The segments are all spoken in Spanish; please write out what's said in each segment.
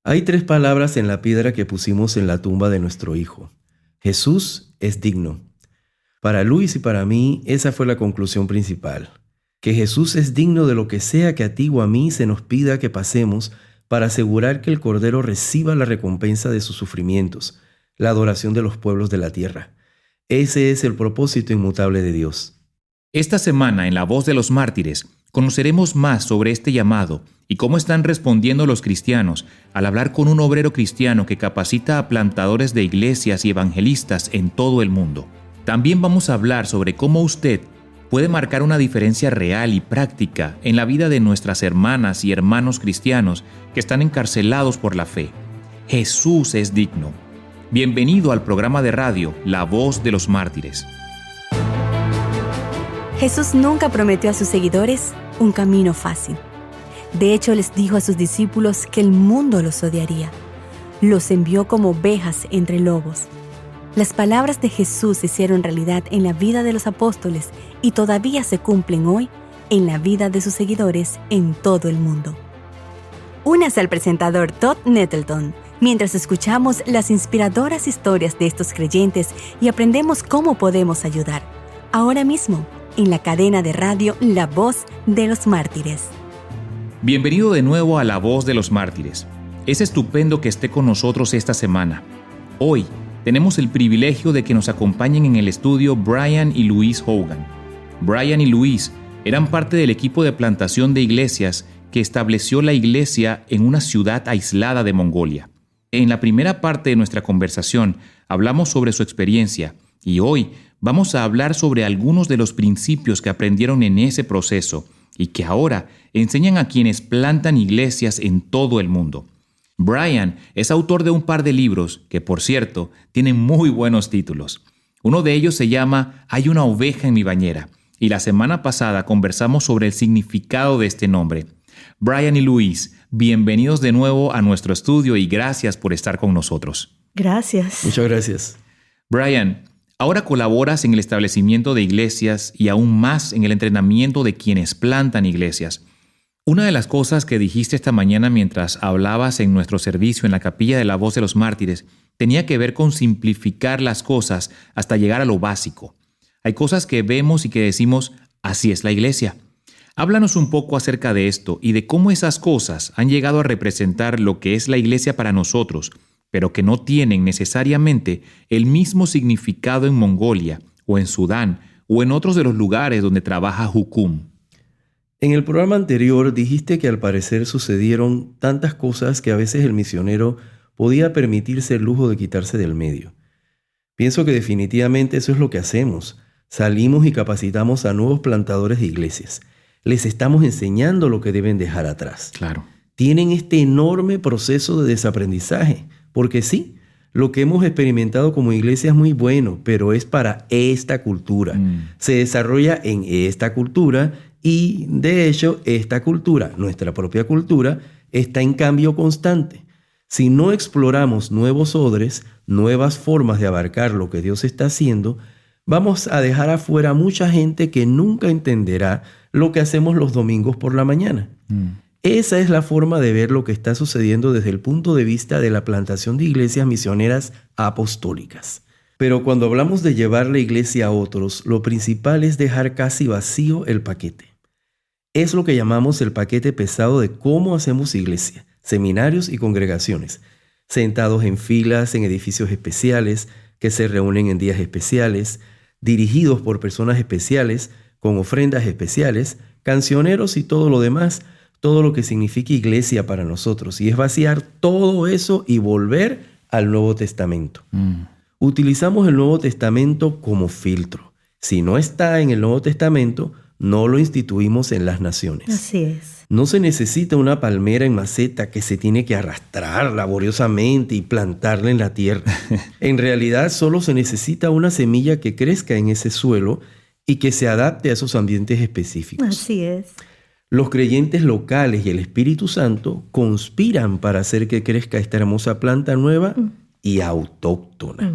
Hay 3 palabras en la piedra que pusimos en la tumba de nuestro hijo. Jesús es digno. Para Luis y para mí, esa fue la conclusión principal. Que Jesús es digno de lo que sea que a ti o a mí se nos pida que pasemos para asegurar que el Cordero reciba la recompensa de sus sufrimientos, la adoración de los pueblos de la tierra. Ese es el propósito inmutable de Dios. Esta semana, en La Voz de los Mártires, conoceremos más sobre este llamado y cómo están respondiendo los cristianos al hablar con un obrero cristiano que capacita a plantadores de iglesias y evangelistas en todo el mundo. También vamos a hablar sobre cómo usted puede marcar una diferencia real y práctica en la vida de nuestras hermanas y hermanos cristianos que están encarcelados por la fe. Jesús es digno. Bienvenido al programa de radio La Voz de los Mártires. Jesús nunca prometió a sus seguidores un camino fácil. De hecho, les dijo a sus discípulos que el mundo los odiaría. Los envió como ovejas entre lobos. Las palabras de Jesús se hicieron realidad en la vida de los apóstoles y todavía se cumplen hoy en la vida de sus seguidores en todo el mundo. Únase al presentador Todd Nettleton mientras escuchamos las inspiradoras historias de estos creyentes y aprendemos cómo podemos ayudar. Ahora mismo, en la cadena de radio La Voz de los Mártires. Bienvenido de nuevo a La Voz de los Mártires. Es estupendo que esté con nosotros esta semana. Hoy tenemos el privilegio de que nos acompañen en el estudio Brian y Louise Hogan. Brian y Louise eran parte del equipo de plantación de iglesias que estableció la iglesia en una ciudad aislada de Mongolia. En la primera parte de nuestra conversación hablamos sobre su experiencia y hoy vamos a hablar sobre algunos de los principios que aprendieron en ese proceso y que ahora enseñan a quienes plantan iglesias en todo el mundo. Brian es autor de un par de libros que, por cierto, tienen muy buenos títulos. Uno de ellos se llama Hay una oveja en mi bañera y la semana pasada conversamos sobre el significado de este nombre. Brian y Louise, bienvenidos de nuevo a nuestro estudio y gracias por estar con nosotros. Gracias. Muchas gracias. Brian, ahora colaboras en el establecimiento de iglesias y aún más en el entrenamiento de quienes plantan iglesias. Una de las cosas que dijiste esta mañana mientras hablabas en nuestro servicio en la capilla de La Voz de los Mártires tenía que ver con simplificar las cosas hasta llegar a lo básico. Hay cosas que vemos y que decimos, así es la iglesia. Háblanos un poco acerca de esto y de cómo esas cosas han llegado a representar lo que es la iglesia para nosotros, pero que no tienen necesariamente el mismo significado en Mongolia o en Sudán o en otros de los lugares donde trabaja Hukum. En el programa anterior dijiste que al parecer sucedieron tantas cosas que a veces el misionero podía permitirse el lujo de quitarse del medio. Pienso que definitivamente eso es lo que hacemos. Salimos y capacitamos a nuevos plantadores de iglesias. Les estamos enseñando lo que deben dejar atrás. Claro. Tienen este enorme proceso de desaprendizaje, porque sí, lo que hemos experimentado como iglesia es muy bueno, pero es para esta cultura. Se desarrolla en esta cultura y, de hecho, esta cultura, nuestra propia cultura, está en cambio constante. Si no exploramos nuevos odres, nuevas formas de abarcar lo que Dios está haciendo, vamos a dejar afuera a mucha gente que nunca entenderá lo que hacemos los domingos por la mañana. Esa es la forma de ver lo que está sucediendo desde el punto de vista de la plantación de iglesias misioneras apostólicas. Pero cuando hablamos de llevar la iglesia a otros, lo principal es dejar casi vacío el paquete. Es lo que llamamos el paquete pesado de cómo hacemos iglesia, seminarios y congregaciones, sentados en filas en edificios especiales, que se reúnen en días especiales, dirigidos por personas especiales, con ofrendas especiales, cancioneros y todo lo demás, todo lo que significa iglesia para nosotros. Y es vaciar todo eso y volver al Nuevo Testamento. Utilizamos el Nuevo Testamento como filtro. Si no está en el Nuevo Testamento, no lo instituimos en las naciones. Así es. No se necesita una palmera en maceta que se tiene que arrastrar laboriosamente y plantarla en la tierra. En realidad, solo se necesita una semilla que crezca en ese suelo y que se adapte a esos ambientes específicos. Así es. Los creyentes locales y el Espíritu Santo conspiran para hacer que crezca esta hermosa planta nueva y autóctona.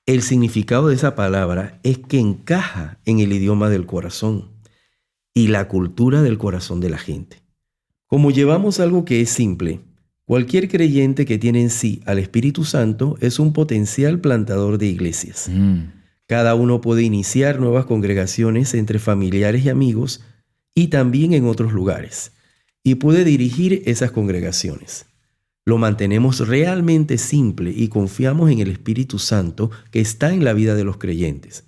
El significado de esa palabra es que encaja en el idioma del corazón y la cultura del corazón de la gente. Como llevamos algo que es simple, Cualquier creyente que tiene en sí al Espíritu Santo es un potencial plantador de iglesias. Cada uno puede iniciar nuevas congregaciones entre familiares y amigos y también en otros lugares, y puede dirigir esas congregaciones. Lo mantenemos realmente simple y confiamos en el Espíritu Santo que está en la vida de los creyentes.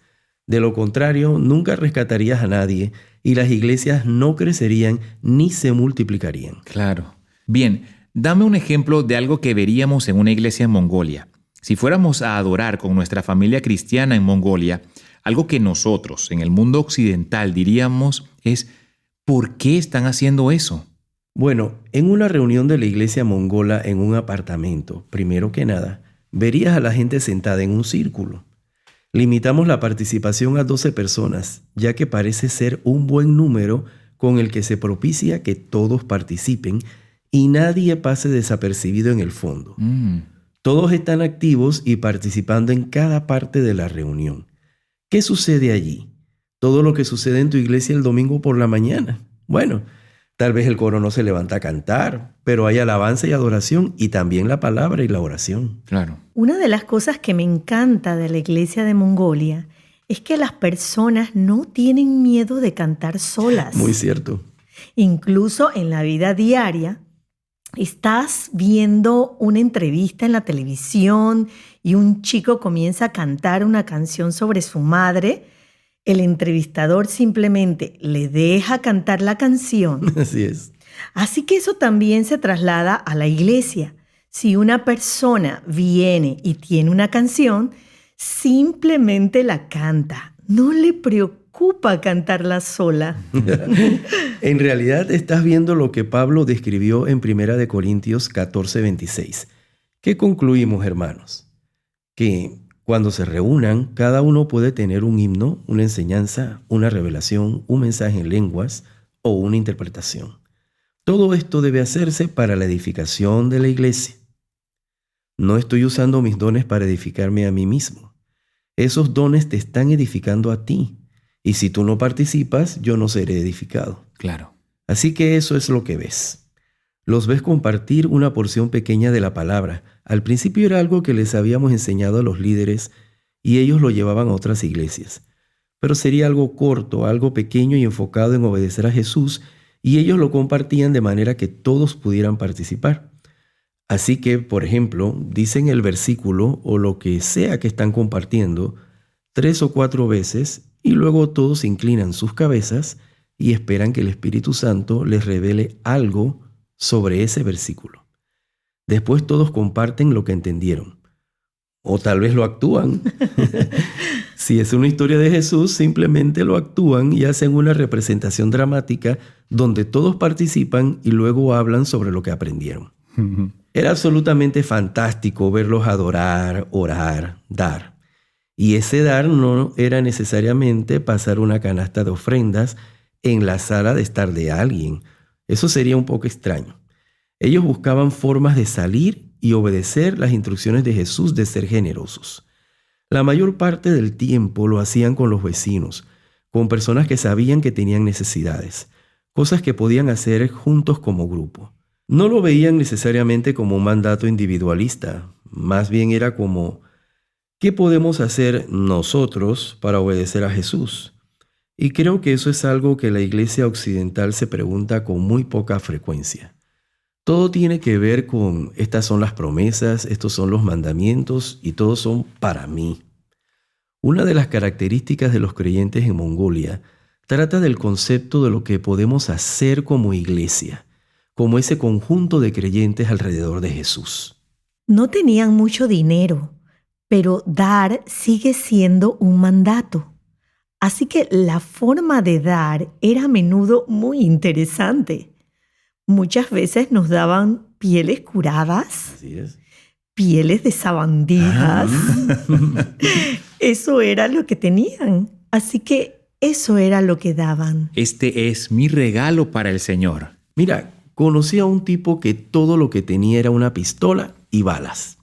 De lo contrario, nunca rescatarías a nadie y las iglesias no crecerían ni se multiplicarían. Claro. Bien, dame un ejemplo de algo que veríamos en una iglesia en Mongolia. Si fuéramos a adorar con nuestra familia cristiana en Mongolia, algo que nosotros, en el mundo occidental, diríamos es ¿por qué están haciendo eso? Bueno, en una reunión de la iglesia mongola en un apartamento, primero que nada, verías a la gente sentada en un círculo. Limitamos la participación a 12 personas, ya que parece ser un buen número con el que se propicia que todos participen y nadie pase desapercibido en el fondo. Todos están activos y participando en cada parte de la reunión. ¿Qué sucede allí? Todo lo que sucede en tu iglesia el domingo por la mañana. Bueno, tal vez el coro no se levanta a cantar, pero hay alabanza y adoración y también la palabra y la oración. Claro. Una de las cosas que me encanta de la iglesia de Mongolia es que las personas no tienen miedo de cantar solas. Muy cierto. Incluso en la vida diaria, estás viendo una entrevista en la televisión y un chico comienza a cantar una canción sobre su madre. El entrevistador simplemente le deja cantar la canción. Así es. Así que eso también se traslada a la iglesia. Si una persona viene y tiene una canción, simplemente la canta. No le preocupa cantarla sola. En realidad estás viendo lo que Pablo describió en 1 Corintios 14:26. ¿Qué concluimos, hermanos? Que cuando se reúnan, cada uno puede tener un himno, una enseñanza, una revelación, un mensaje en lenguas o una interpretación. Todo esto debe hacerse para la edificación de la iglesia. No estoy usando mis dones para edificarme a mí mismo. Esos dones te están edificando a ti. Y si tú no participas, yo no seré edificado. Claro. Así que eso es lo que ves. Los ves compartir una porción pequeña de la palabra. Al principio era algo que les habíamos enseñado a los líderes y ellos lo llevaban a otras iglesias. Pero sería algo corto, algo pequeño y enfocado en obedecer a Jesús, y ellos lo compartían de manera que todos pudieran participar. Así que, por ejemplo, dicen el versículo o lo que sea que están compartiendo 3 o 4 veces y luego todos inclinan sus cabezas y esperan que el Espíritu Santo les revele algo sobre ese versículo. Después todos comparten lo que entendieron. O tal vez lo actúan. Si es una historia de Jesús, simplemente lo actúan y hacen una representación dramática donde todos participan y luego hablan sobre lo que aprendieron. Era absolutamente fantástico verlos adorar, orar, dar. Y ese dar no era necesariamente pasar una canasta de ofrendas en la sala de estar de alguien. Eso sería un poco extraño. Ellos buscaban formas de salir y obedecer las instrucciones de Jesús de ser generosos. La mayor parte del tiempo lo hacían con los vecinos, con personas que sabían que tenían necesidades, cosas que podían hacer juntos como grupo. No lo veían necesariamente como un mandato individualista, más bien era como, ¿qué podemos hacer nosotros para obedecer a Jesús? Y creo que eso es algo que la iglesia occidental se pregunta con muy poca frecuencia. Todo tiene que ver con estas son las promesas, estos son los mandamientos y todos son para mí. Una de las características de los creyentes en Mongolia trata del concepto de lo que podemos hacer como iglesia, como ese conjunto de creyentes alrededor de Jesús. No tenían mucho dinero, pero dar sigue siendo un mandato. Así que la forma de dar era a menudo muy interesante. Muchas veces nos daban pieles curadas, Así es. pieles de sabandijas. Eso era lo que tenían. Así que eso era lo que daban. Este es mi regalo para el Señor. Mira, conocí a un tipo que todo lo que tenía era una pistola y balas.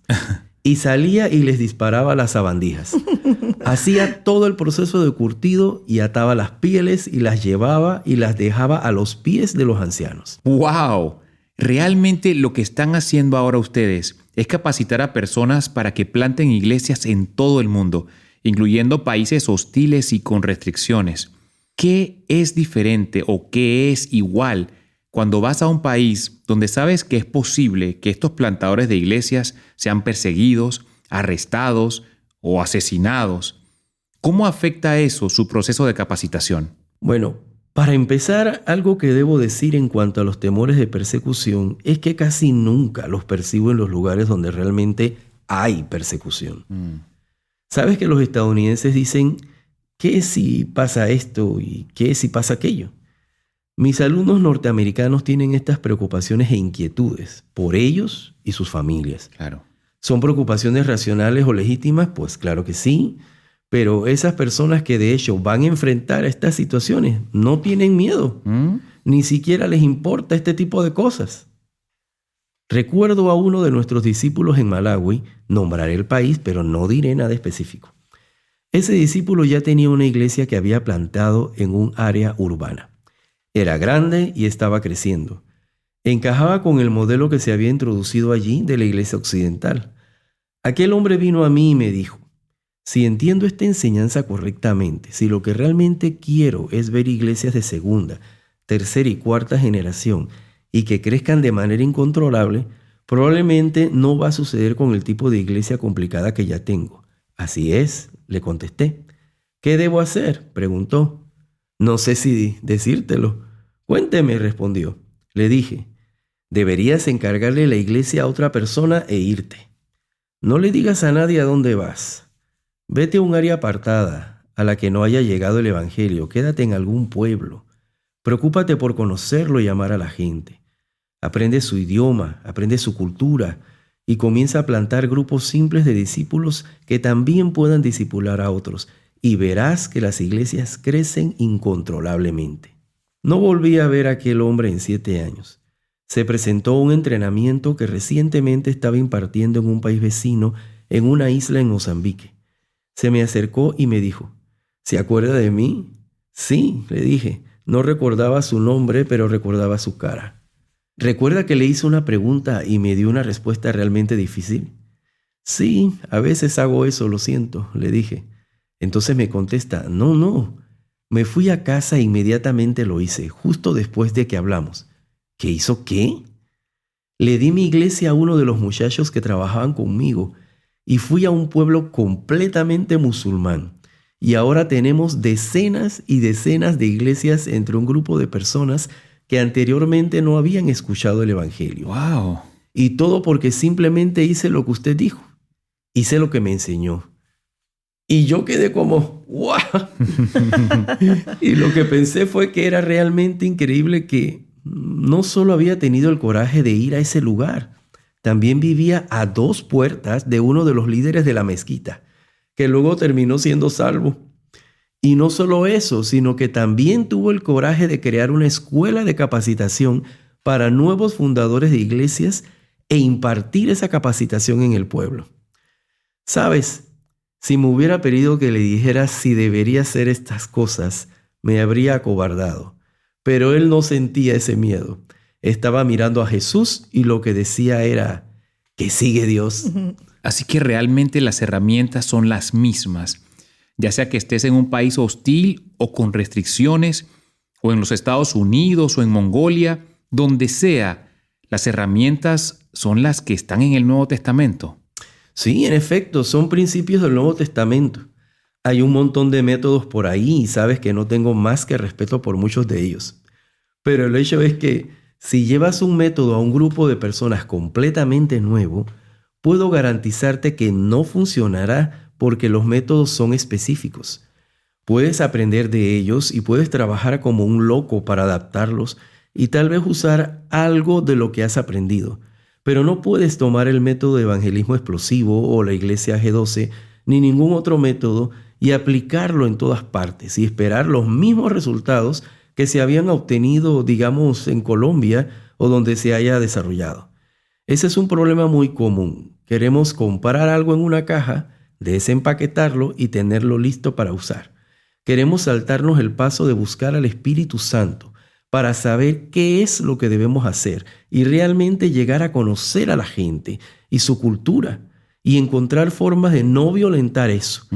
Y salía y les disparaba las sabandijas. Hacía todo el proceso de curtido y ataba las pieles y las llevaba y las dejaba a los pies de los ancianos. ¡Wow! Realmente lo que están haciendo ahora ustedes es capacitar a personas para que planten iglesias en todo el mundo, incluyendo países hostiles y con restricciones. ¿Qué es diferente o qué es igual cuando vas a un país donde sabes que es posible que estos plantadores de iglesias sean perseguidos, arrestados o asesinados? ¿Cómo afecta eso su proceso de capacitación? Bueno, para empezar, algo que debo decir en cuanto a los temores de persecución es que casi nunca los percibo en los lugares donde realmente hay persecución. Sabes que los estadounidenses dicen, ¿qué si pasa esto y qué si pasa aquello? Mis alumnos norteamericanos tienen estas preocupaciones e inquietudes por ellos y sus familias. Claro. ¿Son preocupaciones racionales o legítimas? Pues claro que sí. Pero esas personas que de hecho van a enfrentar estas situaciones no tienen miedo. Ni siquiera les importa este tipo de cosas. Recuerdo a uno de nuestros discípulos en Malawi, nombraré el país, pero no diré nada específico. Ese discípulo ya tenía una iglesia que había plantado en un área urbana. Era grande y estaba creciendo. Encajaba con el modelo que se había introducido allí de la iglesia occidental. Aquel hombre vino a mí y me dijo, si entiendo esta enseñanza correctamente, si lo que realmente quiero es ver iglesias de segunda, tercera y cuarta generación y que crezcan de manera incontrolable, probablemente no va a suceder con el tipo de iglesia complicada que ya tengo. Así es, le contesté. ¿Qué debo hacer?, preguntó. No sé si decírtelo. Cuénteme, respondió. Le dije, deberías encargarle la iglesia a otra persona e irte. No le digas a nadie a dónde vas. Vete a un área apartada, a la que no haya llegado el evangelio. Quédate en algún pueblo. Preocúpate por conocerlo y amar a la gente. Aprende su idioma, aprende su cultura y comienza a plantar grupos simples de discípulos que también puedan discipular a otros y verás que las iglesias crecen incontrolablemente. No volví a ver a aquel hombre en 7 años. Se presentó un entrenamiento que recientemente estaba impartiendo en un país vecino en una isla en Mozambique. Se me acercó y me dijo, ¿se acuerda de mí? Sí, le dije. No recordaba su nombre, pero recordaba su cara. ¿Recuerda que le hice una pregunta y me dio una respuesta realmente difícil? Sí, a veces hago eso, lo siento, le dije. Entonces me contesta, no. Me fui a casa e inmediatamente lo hice, justo después de que hablamos. ¿Qué hizo qué? Le di mi iglesia a uno de los muchachos que trabajaban conmigo y fui a un pueblo completamente musulmán. Y ahora tenemos decenas y decenas de iglesias entre un grupo de personas que anteriormente no habían escuchado el evangelio. ¡Wow! Y todo porque simplemente hice lo que usted dijo. Hice lo que me enseñó. Y yo quedé como, ¡wow! Y lo que pensé fue que era realmente increíble que no solo había tenido el coraje de ir a ese lugar, también vivía a 2 puertas de uno de los líderes de la mezquita, que luego terminó siendo salvo. Y no solo eso, sino que también tuvo el coraje de crear una escuela de capacitación para nuevos fundadores de iglesias e impartir esa capacitación en el pueblo. ¿Sabes? Si me hubiera pedido que le dijera si debería hacer estas cosas, me habría acobardado. Pero él no sentía ese miedo. Estaba mirando a Jesús y lo que decía era, que sigue Dios. Así que realmente las herramientas son las mismas, ya sea que estés en un país hostil o con restricciones, o en los Estados Unidos o en Mongolia, donde sea, las herramientas son las que están en el Nuevo Testamento. Sí, en efecto, son principios del Nuevo Testamento. Hay un montón de métodos por ahí y sabes que no tengo más que respeto por muchos de ellos. Pero el hecho es que si llevas un método a un grupo de personas completamente nuevo, puedo garantizarte que no funcionará porque los métodos son específicos. Puedes aprender de ellos y puedes trabajar como un loco para adaptarlos y tal vez usar algo de lo que has aprendido. Pero no puedes tomar el método de evangelismo explosivo o la iglesia G12 ni ningún otro método y aplicarlo en todas partes y esperar los mismos resultados que se habían obtenido, digamos, en Colombia o donde se haya desarrollado. Ese es un problema muy común. Queremos comprar algo en una caja, desempaquetarlo y tenerlo listo para usar. Queremos saltarnos el paso de buscar al Espíritu Santo para saber qué es lo que debemos hacer y realmente llegar a conocer a la gente y su cultura y encontrar formas de no violentar eso,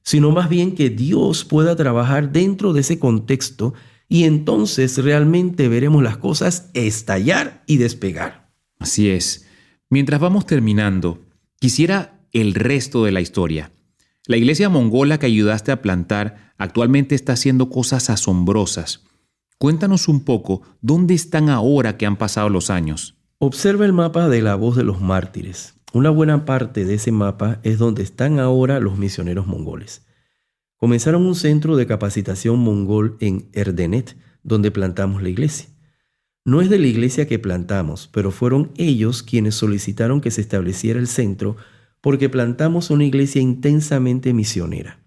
sino más bien que Dios pueda trabajar dentro de ese contexto y entonces realmente veremos las cosas estallar y despegar. Así es. Mientras vamos terminando, quisiera el resto de la historia. La iglesia mongola que ayudaste a plantar actualmente está haciendo cosas asombrosas. Cuéntanos un poco, ¿dónde están ahora que han pasado los años? Observa el mapa de la Voz de los Mártires. Una buena parte de ese mapa es donde están ahora los misioneros mongoles. Comenzaron un centro de capacitación mongol en Erdenet, donde plantamos la iglesia. No es de la iglesia que plantamos, pero fueron ellos quienes solicitaron que se estableciera el centro porque plantamos una iglesia intensamente misionera.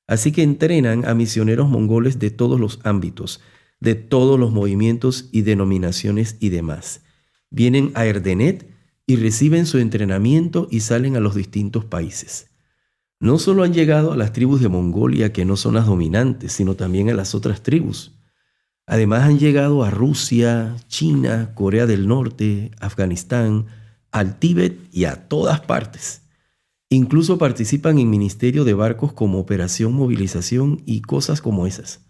Así que entrenan a misioneros mongoles de todos los ámbitos, de todos los movimientos y denominaciones y demás. Vienen a Erdenet y reciben su entrenamiento y salen a los distintos países. No solo han llegado a las tribus de Mongolia, que no son las dominantes, sino también a las otras tribus. Además han llegado a Rusia, China, Corea del Norte, Afganistán, al Tíbet y a todas partes. Incluso participan en ministerio de barcos como Operación Movilización y cosas como esas.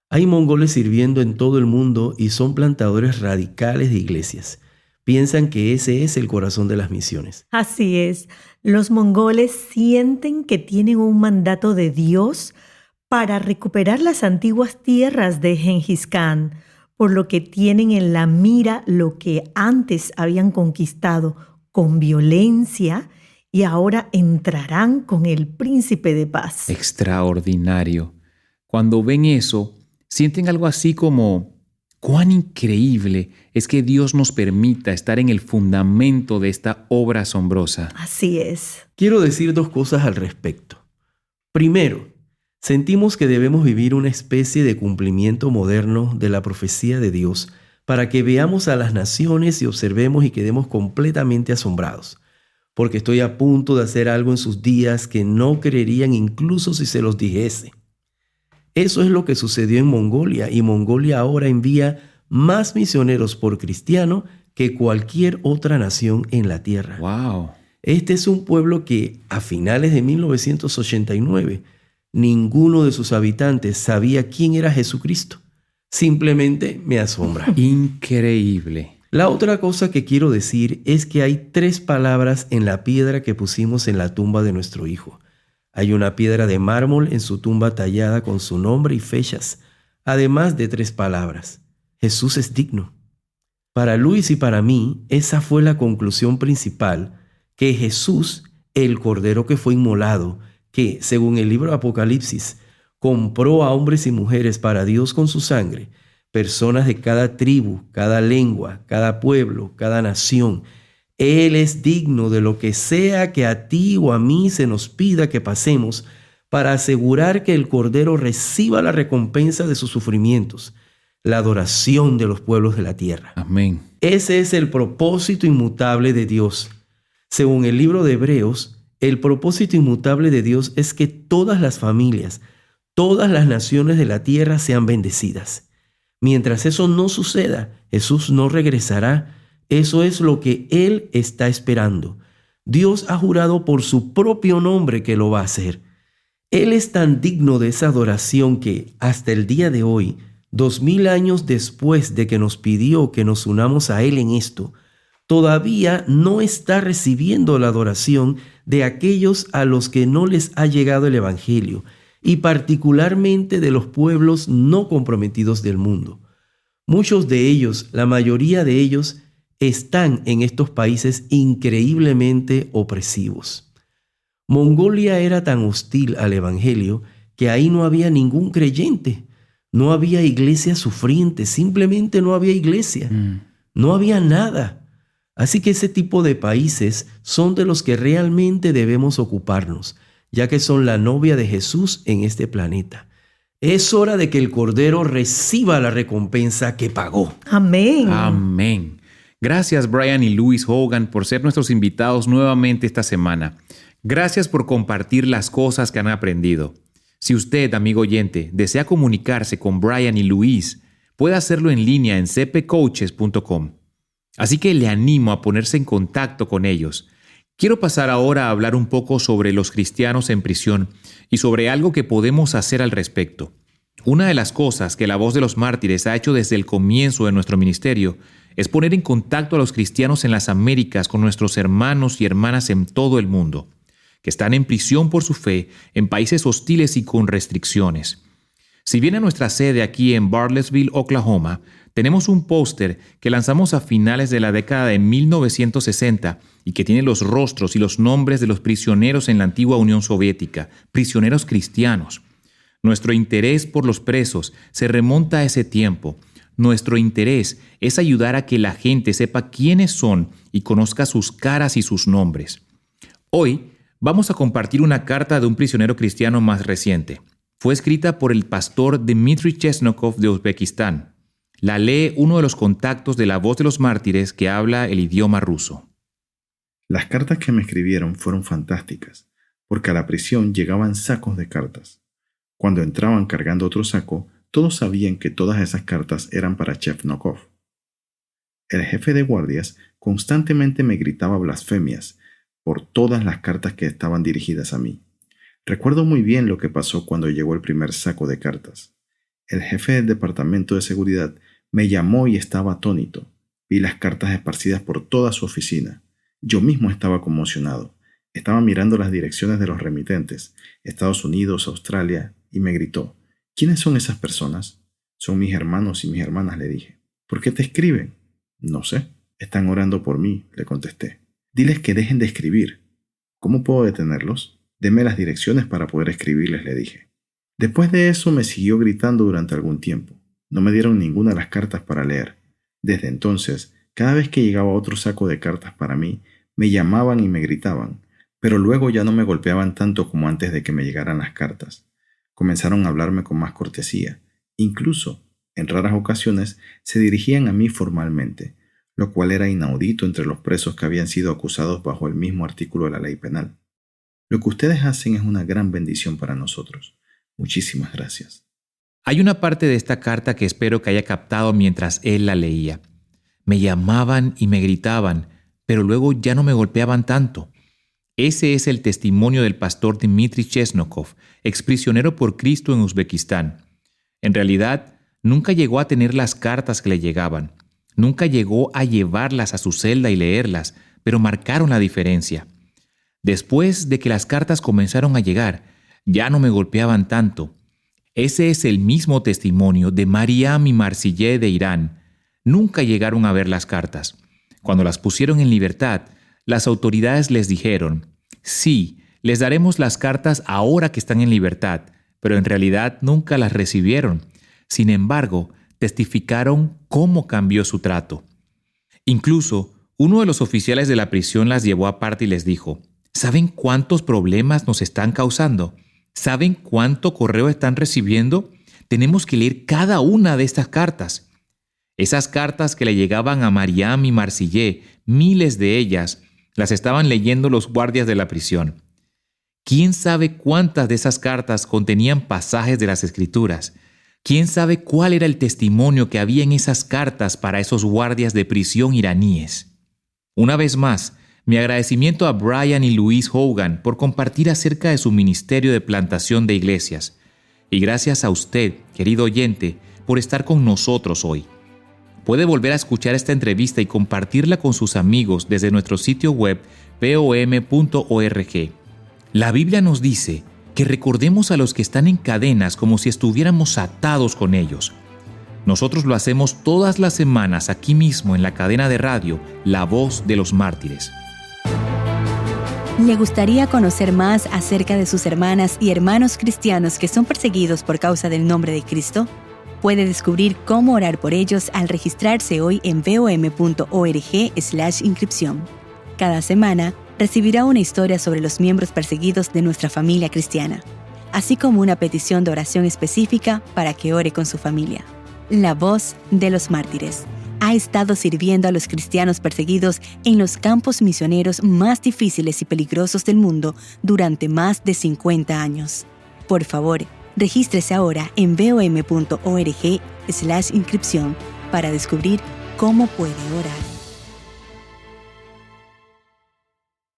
Hay mongoles sirviendo en todo el mundo y son plantadores radicales de iglesias. Piensan que ese es el corazón de las misiones. Así es. Los mongoles sienten que tienen un mandato de Dios para recuperar las antiguas tierras de Gengis Khan, por lo que tienen en la mira lo que antes habían conquistado con violencia y ahora entrarán con el príncipe de paz. Extraordinario. Cuando ven eso, sienten algo así como: ¡cuán increíble es que Dios nos permita estar en el fundamento de esta obra asombrosa! Así es. Quiero decir dos cosas al respecto. Primero, sentimos que debemos vivir una especie de cumplimiento moderno de la profecía de Dios para que veamos a las naciones y observemos y quedemos completamente asombrados, porque estoy a punto de hacer algo en sus días que no creerían incluso si se los dijese. Eso es lo que sucedió en Mongolia, y Mongolia ahora envía más misioneros por cristiano que cualquier otra nación en la tierra. ¡Wow! Este es un pueblo que a finales de 1989 ninguno de sus habitantes sabía quién era Jesucristo. Simplemente me asombra. Increíble. La otra cosa que quiero decir es que hay 3 palabras en la piedra que pusimos en la tumba de nuestro hijo. Hay una piedra de mármol en su tumba tallada con su nombre y fechas, además de 3 palabras. Jesús es digno. Para Luis y para mí, esa fue la conclusión principal, que Jesús, el Cordero que fue inmolado, que, según el libro de Apocalipsis, compró a hombres y mujeres para Dios con su sangre, personas de cada tribu, cada lengua, cada pueblo, cada nación. Él es digno de lo que sea que a ti o a mí se nos pida que pasemos para asegurar que el Cordero reciba la recompensa de sus sufrimientos, la adoración de los pueblos de la tierra. Amén. Ese es el propósito inmutable de Dios. Según el libro de Hebreos, el propósito inmutable de Dios es que todas las familias, todas las naciones de la tierra sean bendecidas. Mientras eso no suceda, Jesús no regresará. Eso es lo que Él está esperando. Dios ha jurado por su propio nombre que lo va a hacer. Él es tan digno de esa adoración que, hasta el día de hoy, 2000 años después de que nos pidió que nos unamos a Él en esto, todavía no está recibiendo la adoración de aquellos a los que no les ha llegado el Evangelio, y particularmente de los pueblos no comprometidos del mundo. Muchos de ellos, la mayoría de ellos, están en estos países increíblemente opresivos. Mongolia era tan hostil al Evangelio que ahí no había ningún creyente, no había iglesia sufriente, simplemente no había iglesia, no había nada. Así que ese tipo de países son de los que realmente debemos ocuparnos, ya que son la novia de Jesús en este planeta. Es hora de que el Cordero reciba la recompensa que pagó. Amén. Amén. Gracias, Brian y Louis Hogan, por ser nuestros invitados nuevamente esta semana. Gracias por compartir las cosas que han aprendido. Si usted, amigo oyente, desea comunicarse con Brian y Louis, puede hacerlo en línea en cpcoaches.com. Así que le animo a ponerse en contacto con ellos. Quiero pasar ahora a hablar un poco sobre los cristianos en prisión y sobre algo que podemos hacer al respecto. Una de las cosas que La Voz de los Mártires ha hecho desde el comienzo de nuestro ministerio es poner en contacto a los cristianos en las Américas con nuestros hermanos y hermanas en todo el mundo, que están en prisión por su fe en países hostiles y con restricciones. Si bien a nuestra sede aquí en Bartlesville, Oklahoma, tenemos un póster que lanzamos a finales de la década de 1960 y que tiene los rostros y los nombres de los prisioneros en la antigua Unión Soviética, prisioneros cristianos. Nuestro interés por los presos se remonta a ese tiempo. Nuestro interés es ayudar a que la gente sepa quiénes son y conozca sus caras y sus nombres. Hoy vamos a compartir una carta de un prisionero cristiano más reciente. Fue escrita por el pastor Dmitry Chesnokov de Uzbekistán. La lee uno de los contactos de La Voz de los Mártires que habla el idioma ruso. Las cartas que me escribieron fueron fantásticas, porque a la prisión llegaban sacos de cartas. Cuando entraban cargando otro saco, todos sabían que todas esas cartas eran para Chesnokov. El jefe de guardias constantemente me gritaba blasfemias por todas las cartas que estaban dirigidas a mí. Recuerdo muy bien lo que pasó cuando llegó el primer saco de cartas. El jefe del departamento de seguridad me llamó y estaba atónito. Vi las cartas esparcidas por toda su oficina. Yo mismo estaba conmocionado. Estaba mirando las direcciones de los remitentes, Estados Unidos, Australia, y me gritó: ¿quiénes son esas personas? Son mis hermanos y mis hermanas, le dije. ¿Por qué te escriben? No sé. Están orando por mí, le contesté. Diles que dejen de escribir. ¿Cómo puedo detenerlos? Deme las direcciones para poder escribirles, le dije. Después de eso me siguió gritando durante algún tiempo. No me dieron ninguna de las cartas para leer. Desde entonces, cada vez que llegaba otro saco de cartas para mí, me llamaban y me gritaban, pero luego ya no me golpeaban tanto como antes de que me llegaran las cartas. Comenzaron a hablarme con más cortesía. Incluso, en raras ocasiones, se dirigían a mí formalmente, lo cual era inaudito entre los presos que habían sido acusados bajo el mismo artículo de la ley penal. Lo que ustedes hacen es una gran bendición para nosotros. Muchísimas gracias. Hay una parte de esta carta que espero que haya captado mientras él la leía. Me llamaban y me gritaban, pero luego ya no me golpeaban tanto. Ese es el testimonio del pastor Dmitry Chesnokov, exprisionero por Cristo en Uzbekistán. En realidad, nunca llegó a tener las cartas que le llegaban. Nunca llegó a llevarlas a su celda y leerlas, pero marcaron la diferencia. Después de que las cartas comenzaron a llegar, ya no me golpeaban tanto. Ese es el mismo testimonio de Mariam y Marsillé de Irán. Nunca llegaron a ver las cartas. Cuando las pusieron en libertad, las autoridades les dijeron: sí, les daremos las cartas ahora que están en libertad, pero en realidad nunca las recibieron. Sin embargo, testificaron cómo cambió su trato. Incluso, uno de los oficiales de la prisión las llevó aparte y les dijo: ¿saben cuántos problemas nos están causando? ¿Saben cuánto correo están recibiendo? Tenemos que leer cada una de estas cartas. Esas cartas que le llegaban a Mariam y Marsillé, miles de ellas, las estaban leyendo los guardias de la prisión. ¿Quién sabe cuántas de esas cartas contenían pasajes de las Escrituras? ¿Quién sabe cuál era el testimonio que había en esas cartas para esos guardias de prisión iraníes? Una vez más, mi agradecimiento a Brian y Louise Hogan por compartir acerca de su ministerio de plantación de iglesias. Y gracias a usted, querido oyente, por estar con nosotros hoy. Puede volver a escuchar esta entrevista y compartirla con sus amigos desde nuestro sitio web pom.org. La Biblia nos dice que recordemos a los que están en cadenas como si estuviéramos atados con ellos. Nosotros lo hacemos todas las semanas aquí mismo en la cadena de radio La Voz de los Mártires. ¿Le gustaría conocer más acerca de sus hermanas y hermanos cristianos que son perseguidos por causa del nombre de Cristo? Puede descubrir cómo orar por ellos al registrarse hoy en vom.org/inscripción. Cada semana recibirá una historia sobre los miembros perseguidos de nuestra familia cristiana, así como una petición de oración específica para que ore con su familia. La Voz de los Mártires ha estado sirviendo a los cristianos perseguidos en los campos misioneros más difíciles y peligrosos del mundo durante más de 50 años. Por favor, Regístrese ahora en bom.org/inscripción para descubrir cómo puede orar.